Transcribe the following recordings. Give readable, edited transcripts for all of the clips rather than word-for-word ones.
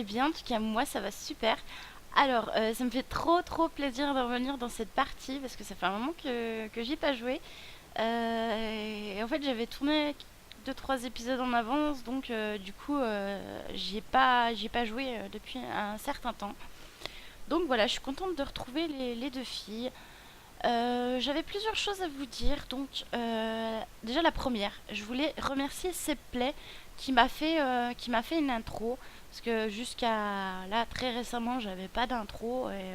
bien, en tout cas moi ça va super. Alors, ça me fait trop plaisir de revenir dans cette partie parce que ça fait un moment que j'y ai pas joué. Et en fait, j'avais tourné deux trois épisodes en avance, donc du coup, j'y ai pas joué depuis un certain temps. Donc voilà, je suis contente de retrouver les deux filles. J'avais plusieurs choses à vous dire. Donc, déjà la première, je voulais remercier Sepplay qui m'a fait une intro. Parce que jusqu'à là, très récemment, j'avais pas d'intro. Et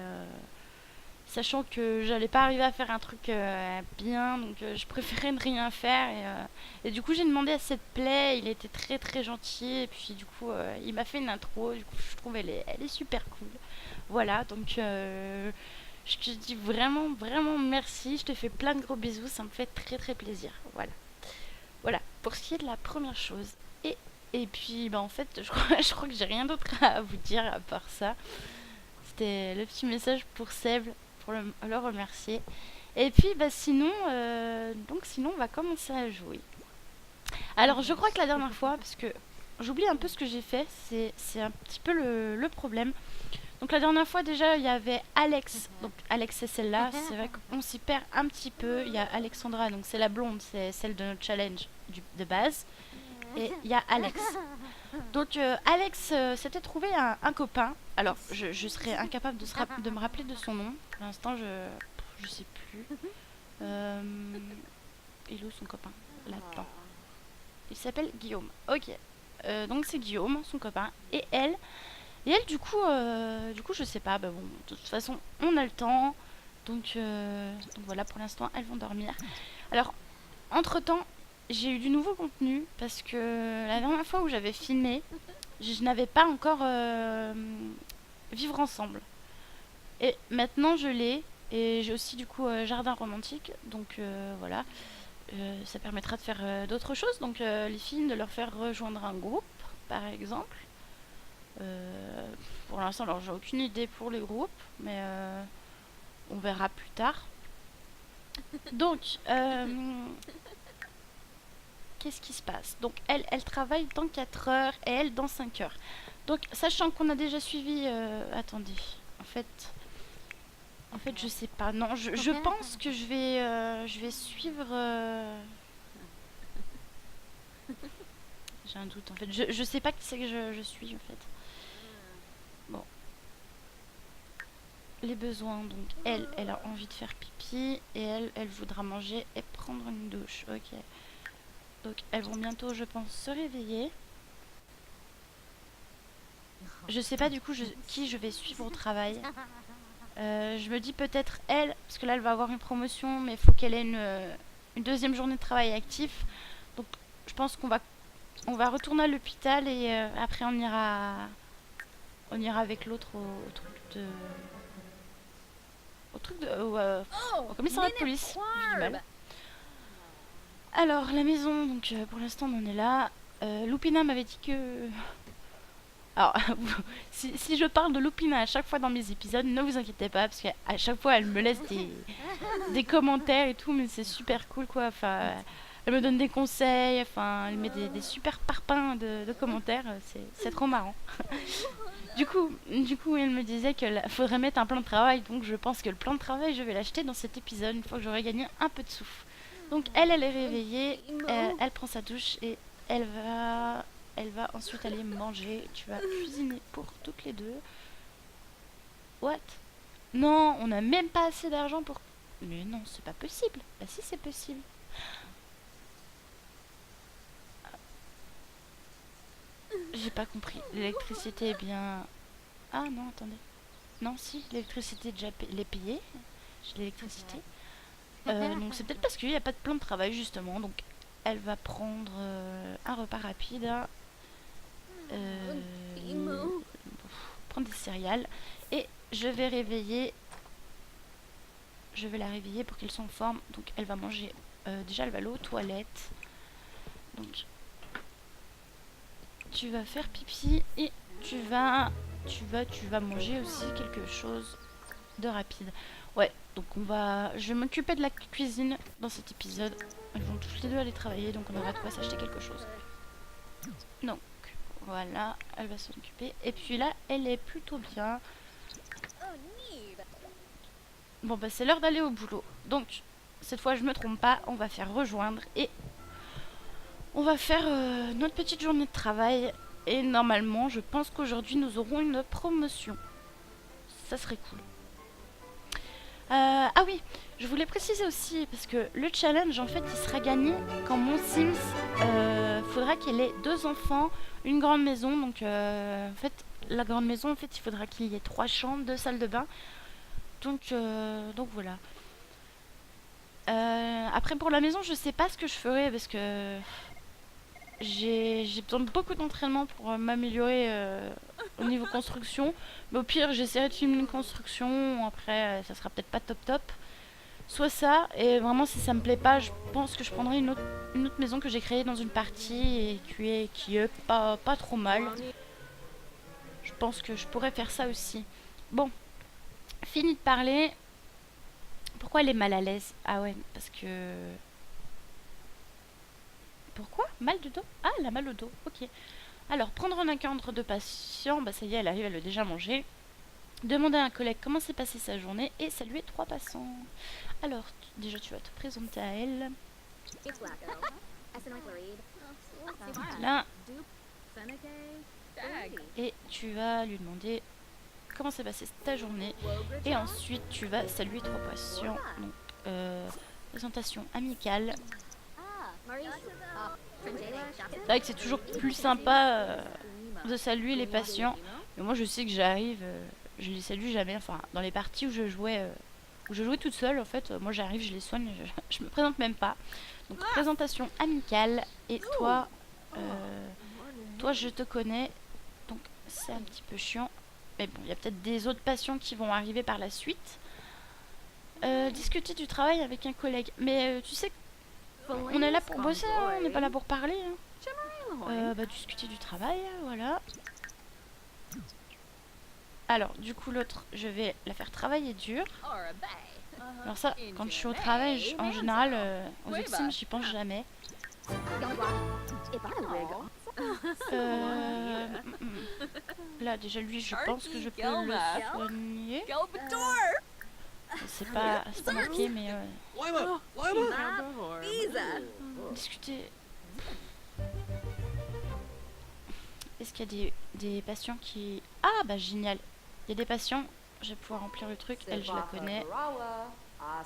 sachant que j'allais pas arriver à faire un truc bien, donc je préférais ne rien faire. Et du coup, j'ai demandé à Sepplay, il était très gentil. Et puis, du coup, il m'a fait une intro. Du coup, je trouve elle est super cool. Voilà, donc je te dis vraiment merci. Je te fais plein de gros bisous. Ça me fait très plaisir. Voilà. Pour ce qui est de la première chose. Et, et puis, bah, en fait, je crois que j'ai rien d'autre à vous dire à part ça. C'était le petit message pour Seb, pour le remercier. Et puis, bah, sinon, on va commencer à jouer. Alors, je crois que la dernière fois, parce que j'oublie un peu ce que j'ai fait, c'est un petit peu le problème. Donc la dernière fois déjà il y avait Alex, donc Alex c'est celle-là, c'est vrai qu'on s'y perd un petit peu, il y a Alexandra, donc c'est la blonde, c'est celle de notre challenge de base, et il y a Alex. Donc Alex s'était trouvé un copain, alors je serais incapable de me rappeler de son nom, pour l'instant je sais plus. Euh, il est où son copain? Là-dedans. Il s'appelle Guillaume, ok. Donc c'est Guillaume, son copain, et elle, du coup, je sais pas. Bah bon, de toute façon, on a le temps. Donc voilà, pour l'instant, elles vont dormir. Alors, entre-temps, j'ai eu du nouveau contenu parce que la dernière fois où j'avais filmé, je n'avais pas encore vivre ensemble. Et maintenant, je l'ai. Et j'ai aussi, du coup, jardin romantique. Donc voilà, ça permettra de faire d'autres choses. Donc les filles, de leur faire rejoindre un groupe, par exemple. Euh, pour l'instant, alors j'ai aucune idée pour les groupes, mais on verra plus tard. Donc, qu'est-ce qui se passe? Donc, elle travaille dans 4 heures et elle dans 5 heures. Donc, sachant qu'on a déjà suivi. Attendez, en fait. En fait, je sais pas. Non, je pense que je vais suivre. J'ai un doute en fait. Je sais pas qui c'est que je suis en fait. Bon, les besoins. Donc, elle a envie de faire pipi et elle voudra manger et prendre une douche. Ok. Donc, elles vont bientôt, je pense, se réveiller. Je sais pas du coup qui je vais suivre au travail. Je me dis peut-être elle, parce que là, elle va avoir une promotion, mais il faut qu'elle ait une deuxième journée de travail actif. Donc, je pense on va retourner à l'hôpital et après, on ira avec l'autre au truc de. Au truc de. Au commissariat de police. J'ai du mal. Alors, la maison, donc pour l'instant, on en est là. Lupina m'avait dit que. Alors, si je parle de Lupina à chaque fois dans mes épisodes, ne vous inquiétez pas, parce qu'à chaque fois, elle me laisse des commentaires et tout, mais c'est super cool, quoi. Enfin, elle me donne des conseils, enfin, elle met des super parpaings de commentaires, c'est trop marrant. Du coup, elle me disait qu'il faudrait mettre un plan de travail, donc je pense que le plan de travail, je vais l'acheter dans cet épisode, une fois que j'aurai gagné un peu de souffle. Donc, elle est réveillée, elle prend sa douche et elle va elle va ensuite aller manger. Tu vas cuisiner pour toutes les deux. What? Non, on n'a même pas assez d'argent pour. Mais non, c'est pas possible. Bah si, c'est possible. J'ai pas compris. L'électricité est bien. Ah non, attendez. Non, si, l'électricité est déjà elle est payée. J'ai de l'électricité. Donc c'est peut-être parce qu'il n'y a pas de plan de travail justement. Donc elle va prendre un repas rapide. Prendre des céréales. Et je vais la réveiller pour qu'elle soit en forme. Donc elle va manger. Déjà elle va aller aux toilettes. Donc tu vas faire pipi et tu vas manger aussi quelque chose de rapide. Ouais, donc je vais m'occuper de la cuisine dans cet épisode. Elles vont toutes les deux aller travailler, donc on aura de quoi s'acheter quelque chose. Donc Voilà, elle va s'en occuper. Et puis là, elle est plutôt bien. Bon, bah c'est l'heure d'aller au boulot. Donc, cette fois, je me trompe pas, on va faire rejoindre et on va faire notre petite journée de travail. Et normalement, je pense qu'aujourd'hui, nous aurons une promotion. Ça serait cool. Ah oui, je voulais préciser aussi, parce que le challenge, en fait, il sera gagné quand mon Sims faudra qu'il ait 2 enfants, une grande maison. Donc, en fait, la grande maison, en fait, il faudra qu'il y ait 3 chambres, 2 salles de bain. Donc voilà. Après, pour la maison, je sais pas ce que je ferai, parce que j'ai besoin de beaucoup d'entraînement pour m'améliorer au niveau construction. Mais au pire, j'essaierai de filmer une construction. Après, ça sera peut-être pas top top. Soit ça, et vraiment si ça me plaît pas, je pense que je prendrai une autre maison que j'ai créée dans une partie et qui est pas trop mal. Je pense que je pourrais faire ça aussi. Bon, fini de parler. Pourquoi elle est mal à l'aise? Ah ouais, parce que... Pourquoi? Mal de dos? Ah, elle a mal au dos, ok. Alors, prendre un encadre de patient, bah ça y est, elle arrive, elle a déjà mangé. Demander à un collègue comment s'est passée sa journée et saluer 3 passants. Alors, déjà tu vas te présenter à elle. Là. Et tu vas lui demander comment s'est passée ta journée. Et ensuite, tu vas saluer 3 patients. Donc, présentation amicale. C'est vrai que c'est toujours plus sympa de saluer les patients. Mais moi, je sais que j'arrive, je les salue jamais. Enfin, dans les parties où je jouais toute seule, en fait, moi j'arrive, je les soigne, je me présente même pas. Donc, présentation amicale. Et toi, je te connais. Donc, c'est un petit peu chiant. Mais bon, il y a peut-être des autres patients qui vont arriver par la suite. Discuter du travail avec un collègue. Mais tu sais, on est là pour bosser, hein, on n'est pas là pour parler. Hein. Discuter du travail, voilà. Alors, du coup, l'autre, je vais la faire travailler dur. Alors ça, quand je suis au travail, en général, aux autres sims, j'y pense jamais. Là, déjà, lui, je pense que je peux le soigner. C'est pas marqué, mais... Discuter... Est-ce qu'il y a des patients qui... Ah, bah génial. Il y a des patients, je vais pouvoir remplir le truc. Elle, je la connais. En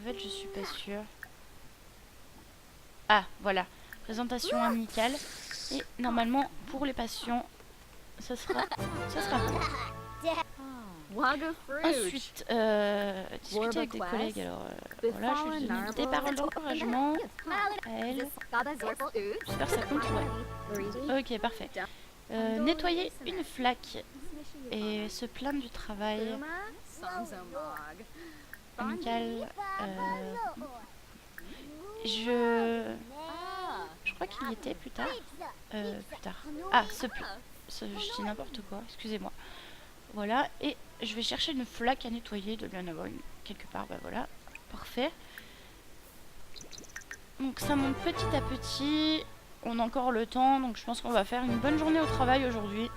fait, je suis pas sûre. Ah, voilà. Présentation amicale. Et normalement, pour les patients, ça sera bon. Ensuite, discuter avec des collègues. Alors, voilà, je vais lui donner des paroles d'encouragement à elle. J'espère que ça compte, ouais. Ok, parfait. Nettoyer une flaque et se plaindre du travail. Amical. Je crois qu'il y était plus tard. Ah, je dis n'importe quoi, excusez-moi. Voilà, et je vais chercher une flaque à nettoyer, de bien avoir une quelque part, bah voilà, parfait. Donc ça monte petit à petit, on a encore le temps, donc je pense qu'on va faire une bonne journée au travail aujourd'hui.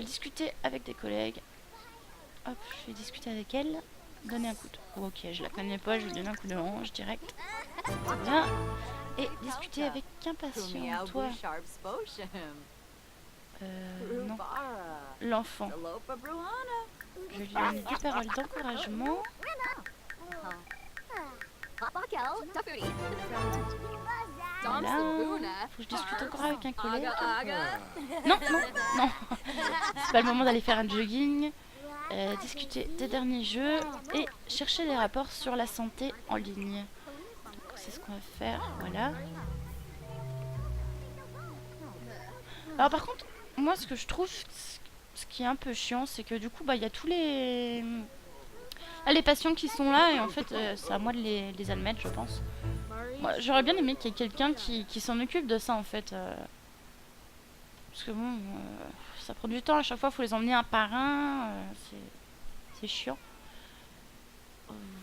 Discuter avec des collègues. Hop, je vais discuter avec elle. Donner un coup de... Oh, ok, je la connais pas, je lui donne un coup de hanche direct. Voilà. Et discuter avec un patient, toi. Non. L'enfant. Je lui donne des paroles d'encouragement. Voilà. Faut que je discute encore avec un collègue. Non, non, non. C'est pas le moment d'aller faire un jogging. Discuter des derniers jeux et chercher des rapports sur la santé en ligne. C'est ce qu'on va faire, voilà. Alors par contre, moi ce que je trouve, ce qui est un peu chiant, c'est que du coup, bah il y a tous les patients qui sont là et en fait, c'est à moi de les admettre, je pense. Moi, j'aurais bien aimé qu'il y ait quelqu'un qui s'en occupe de ça en fait. Parce que bon, ça prend du temps, à chaque fois il faut les emmener un par un, c'est chiant.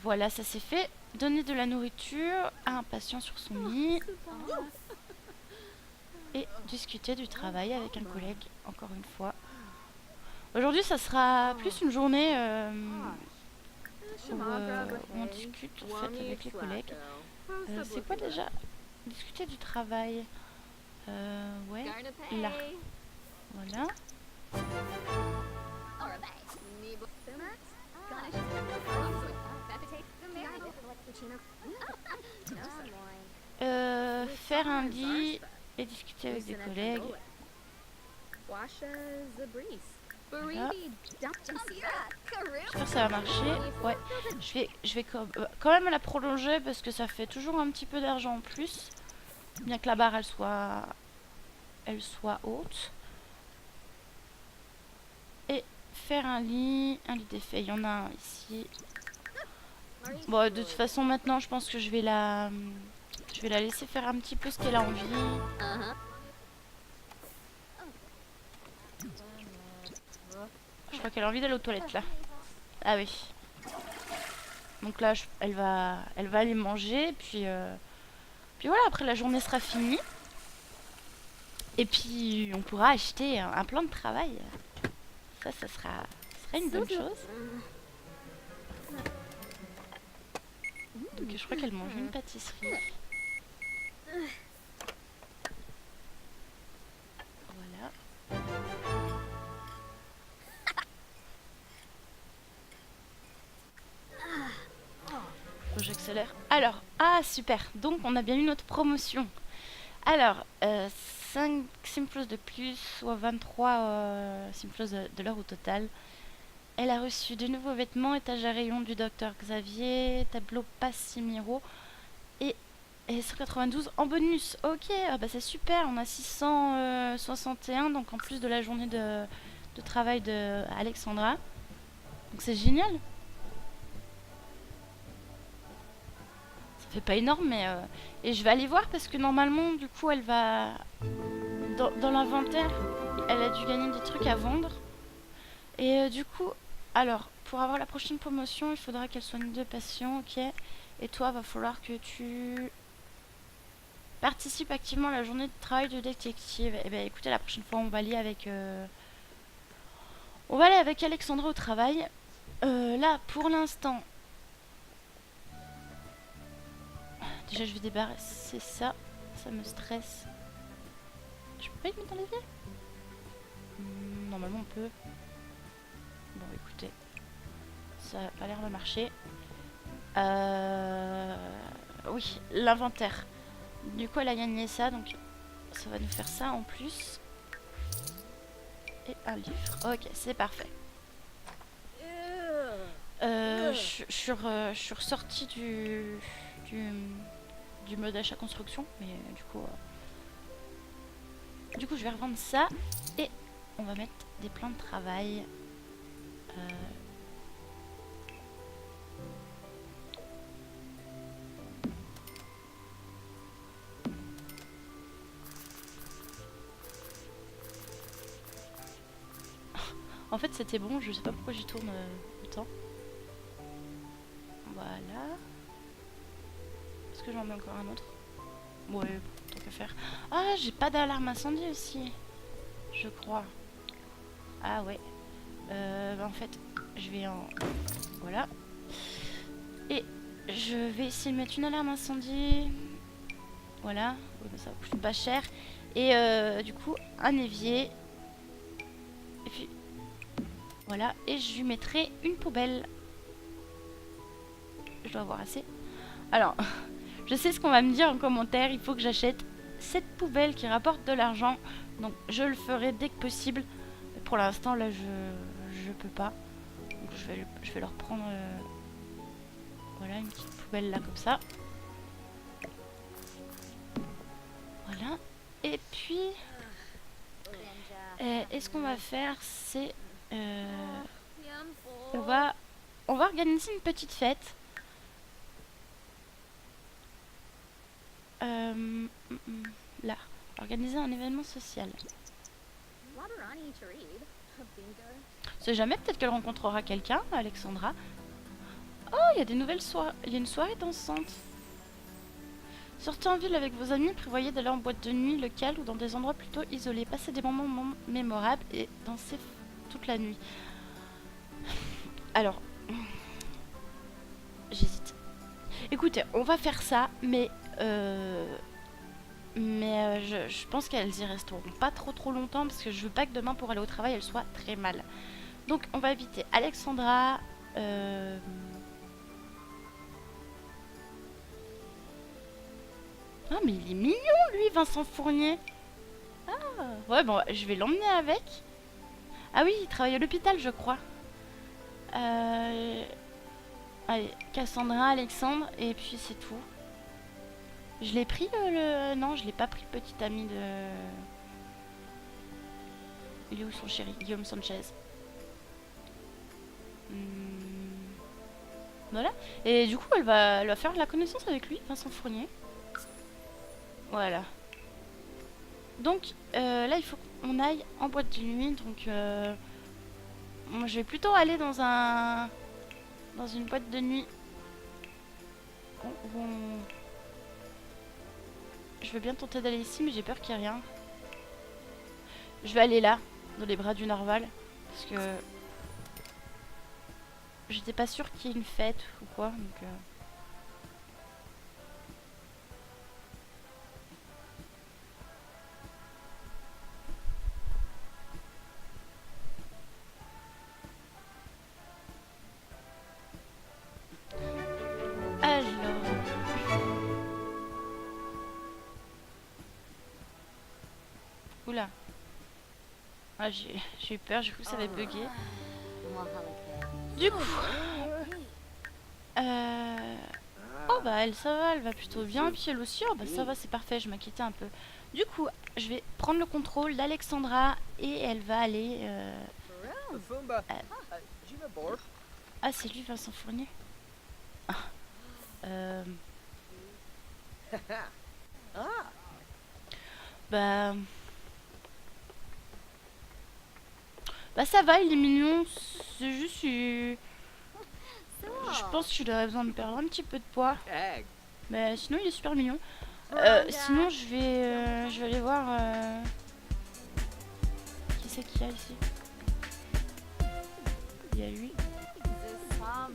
Voilà, ça c'est fait. donner de la nourriture à un patient sur son lit et discuter du travail avec un collègue, encore une fois. Aujourd'hui, ça sera plus une journée où on discute en fait avec les collègues. C'est quoi déjà? Discuter du travail. Ouais, là. Voilà. Faire un lit et discuter avec des collègues. Voilà. J'espère que ça va marcher. Ouais, je vais quand même la prolonger parce que ça fait toujours un petit peu d'argent en plus. Bien que la barre elle soit haute. Et faire un lit d'effet. Il y en a un ici. Bon, de toute façon maintenant je pense que je vais la laisser faire un petit peu ce qu'elle a envie. Je crois qu'elle a envie d'aller aux toilettes là. Ah oui. Donc là, elle va aller manger. Puis voilà, après la journée sera finie. Et puis on pourra acheter un plan de travail. Ça sera une bonne chose. Donc je crois qu'elle mange une pâtisserie. Voilà. Faut que j'accélère. Alors, ah super. Donc on a bien eu notre promotion. Alors, 5 Simplos de plus, soit 23 Simplos de l'heure au total. Elle a reçu de nouveaux vêtements, étage à rayon du docteur Xavier, tableau Passimiro et 192 en bonus. Ok, ah bah c'est super, on a 661, donc en plus de la journée de travail de Alexandra. Donc c'est génial. Ça fait pas énorme, mais... Et je vais aller voir parce que normalement, du coup, elle va... Dans l'inventaire, elle a dû gagner des trucs à vendre. Et du coup... Alors, pour avoir la prochaine promotion, il faudra qu'elle soigne 2 patients, ok. Et toi, va falloir que tu participes activement à la journée de travail de détective. Et bien, écoutez, la prochaine fois, on va aller avec... On va aller avec Alexandra au travail. Là, pour l'instant... Déjà, je vais débarrasser ça. Ça me stresse. Je peux pas y mettre dans l'évier? Normalement, on peut. Bon, écoutez. Ça a pas l'air de marcher. Oui, l'inventaire. Du coup, elle a gagné ça, donc ça va nous faire ça en plus. Et un livre. Ok, c'est parfait. Je suis ressortie du mode achat construction, mais du coup je vais revendre ça et on va mettre des plans de travail. En fait c'était bon, je sais pas pourquoi j'y tourne autant. Voilà. Est-ce que j'en mets encore un autre? Ouais, tant qu'à faire. Ah, j'ai pas d'alarme incendie aussi, je crois. Ah ouais. Bah en fait, je vais en... Voilà. Et je vais essayer de mettre une alarme incendie. Voilà. Oui, bah ça coûte pas cher. Et du coup, un évier. Et puis... Voilà. Et je lui mettrai une poubelle. Je dois avoir assez. Alors, je sais ce qu'on va me dire en commentaire. Il faut que j'achète cette poubelle qui rapporte de l'argent. Donc, je le ferai dès que possible. Mais pour l'instant, là, je peux pas. Donc, je vais leur prendre... Voilà, une petite poubelle là, comme ça. Voilà. Et puis... et ce qu'on va faire, c'est... on va organiser une petite fête. Là, organiser un événement social. On sait jamais, peut-être qu'elle rencontrera quelqu'un, Alexandra. Oh, il y a des nouvelles soirées. Il y a une soirée dansante. Sortez en ville avec vos amis, prévoyez d'aller en boîte de nuit locale ou dans des endroits plutôt isolés. Passez des moments mémorables et dansez toute la nuit. Alors, j'hésite. Écoutez, on va faire ça, mais je pense qu'elles y resteront pas trop longtemps parce que je veux pas que demain pour aller au travail elles soient très mal. Donc on va inviter Alexandra. Ah mais il est mignon lui, Vincent Fournier. Ah ouais, bon je vais l'emmener avec. Ah oui, il travaille à l'hôpital je crois. Allez, Cassandra, Alexandre et puis c'est tout. Je l'ai pris Non, je l'ai pas pris le petit ami de... Il est où son chéri? Guillaume Sanchez. Voilà. Et du coup, elle va faire la connaissance avec lui, Vincent Fournier. Voilà. Donc, là, il faut qu'on aille en boîte de nuit. Donc, moi, je vais plutôt aller dans une boîte de nuit. Je veux bien tenter d'aller ici, mais j'ai peur qu'il n'y ait rien. Je vais aller là, dans les bras du narval. Parce que... j'étais pas sûre qu'il y ait une fête ou quoi. Donc, Alors... Oula. Ah, j'ai eu peur, j'ai cru que ça avait bugué. Du coup... Oh bah elle ça va, elle va plutôt bien. Puis elle aussi, oh bah ça va, c'est parfait, je m'inquiétais un peu. Du coup, je vais prendre le contrôle d'Alexandra et elle va aller... Ah, c'est lui Vincent Fournier. Bah... Bah ça va, il est mignon. C'est juste... Je pense qu'il aurait besoin de perdre un petit peu de poids. Mais sinon il est super mignon. Sinon je vais aller voir... Qui c'est qu'il y a ici? Il y a lui. Bah,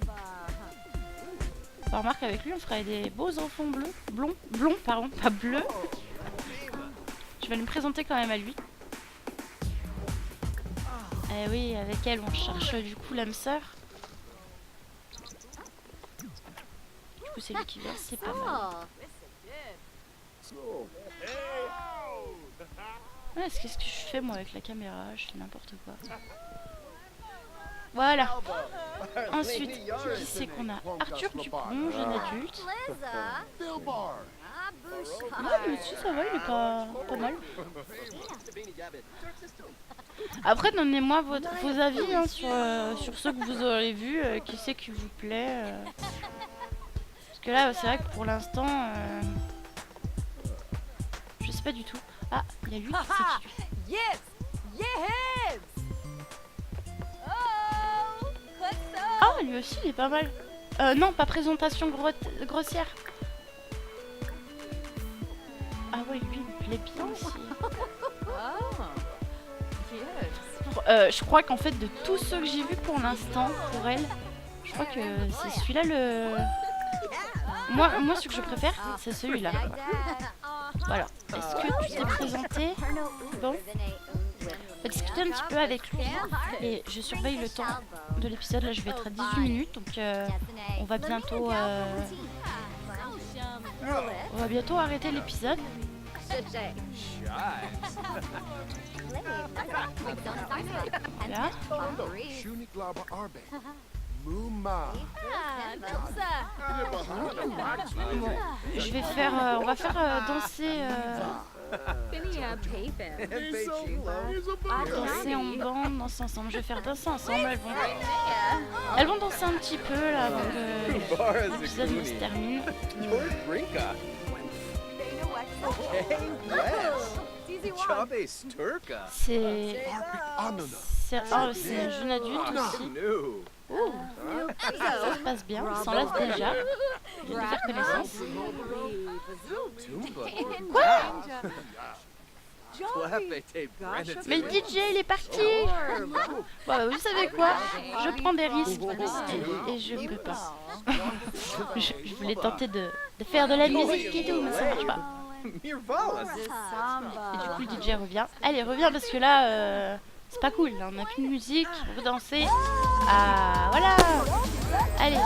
remarque avec lui on ferait des beaux enfants bleus. Blonds, pardon, pas bleus. Je vais me présenter quand même à lui. Eh oui, avec elle on cherche du coup l'âme sœur. Du coup c'est lui qui vient, c'est pas mal. Ouais, qu'est-ce que je fais moi avec la caméra? Je fais n'importe quoi. Voilà. Ensuite, qui c'est qu'on a? Arthur Dupont, jeune adulte. Ah, mais si, ça va, il est pas mal. Après, donnez-moi vos avis hein, sur ceux que vous aurez vus. Qui c'est qui vous plaît Parce que là, c'est vrai que pour l'instant, je sais pas du tout. Ah, il y a lui, c'est qui lui? Ah, lui aussi, il est pas mal. Non, pas présentation grossière. Ah ouais, lui, il me plaît bien aussi. Je crois qu'en fait, de tous ceux que j'ai vus pour l'instant, pour elle, je crois que c'est celui-là le... Moi, ce que je préfère, c'est celui-là. Voilà. Est-ce que tu t'es présenté? Bon. On va discuter un petit peu avec lui. Et je surveille le temps de l'épisode. Là, je vais être à 18 minutes. Donc, on va bientôt... On va bientôt arrêter l'épisode. Là. Bon, je vais faire, on va faire danser, danser en bande, danser ensemble. Je vais faire danser ensemble. Elles vont danser un petit peu là avant que l'épisode ne se termine. C'est un jeune adulte aussi. Ouh, ça se passe bien, on s'enlace déjà. Je viens de faire connaissance. Mais le DJ il est parti. Bon, vous savez quoi? Je prends des risques et je peux pas. Je voulais tenter de faire de la musique et tout, mais ça marche pas. Et du coup le DJ revient. Allez, reviens parce que là, c'est pas cool. Là, on n'a plus de musique, on veut danser. Ah, voilà. Allez,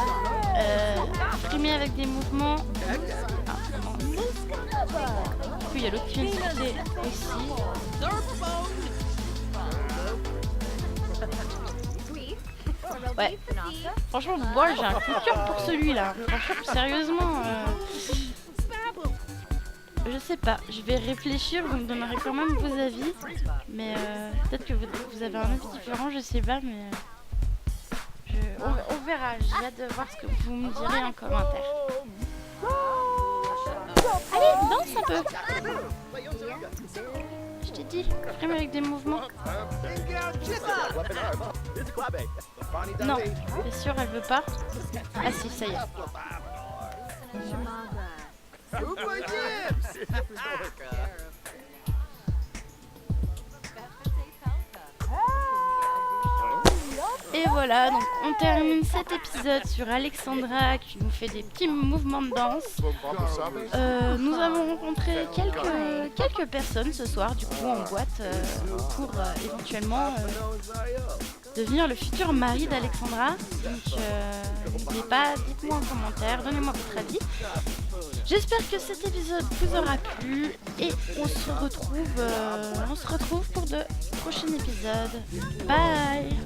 frimer avec des mouvements. Ah, comment il y a l'autre qui vient de sauter aussi. Ouais, franchement, moi j'ai un coup de cœur pour celui-là. Franchement, sérieusement, je sais pas. Je vais réfléchir, vous me donnerez quand même vos avis. Mais peut-être que vous avez un avis différent, je sais pas, mais on verra. J'ai hâte de voir ce que vous me direz en commentaire. Allez, danse un peu. Je t'ai dit, frime avec des mouvements. Non, t'es sûr, elle veut pas? Ah si, ça y est. Et voilà, donc on termine cet épisode sur Alexandra qui nous fait des petits mouvements de danse. Nous avons rencontré quelques personnes ce soir, du coup en boîte, pour éventuellement devenir le futur mari d'Alexandra. Donc n'hésitez pas, dites-moi en commentaire, donnez-moi votre avis. J'espère que cet épisode vous aura plu et on se retrouve pour de prochains épisodes. Bye!